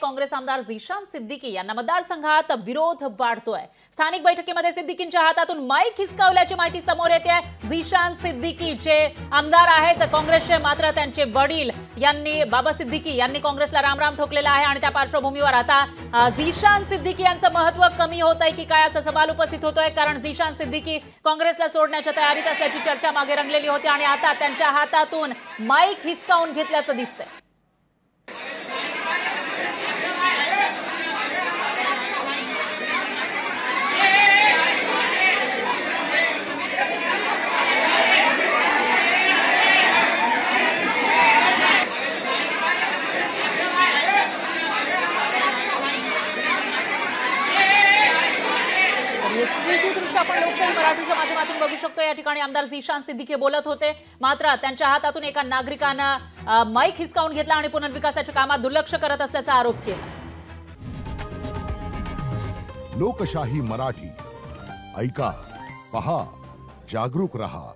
काँग्रेस आमदार झीशान सिद्दीकी यांना मतदारसंघात विरोध वाढतोय। स्थानिक बैठकीमध्ये सिद्दीकींच्या हातातून माईक हिसकावल्याची माहिती समोर येते। झीशान सिद्दीकी जे आमदार आहेत काँग्रेसचे, मात्र त्यांचे वडील बाबा सिद्दीकी यांनी काँग्रेसला रामराम ठोकलेला आहे आणि त्या पार्श्वभूमीवर आता झीशान सिद्दीकी यांचं महत्व कमी होतंय की काय असा सवाल उपस्थित होतोय। कारण झीशान सिद्दीकी काँग्रेसला सोडण्याच्या तयारीत असल्याची चर्चा मागे रंगलेली होती आणि आता त्यांच्या हातातून माईक हिसकावून घेतल्याचं दिसतंय। एक्सक्लुसिव्ह दृश्य आपण लोकशाही मराठीच्या माध्यमातून बघू शकतो। या ठिकाणी आमदार झीशान सिद्दीकी बोलत होते, मात्र त्यांच्या हातातून एका नागरिकानं माईक हिसकावून घेतला आणि पुनर्विकासाच्या कामात दुर्लक्ष करत असल्याचा आरोप केला। लोकशाही मराठी ऐका, पहा, जागरूक रहा।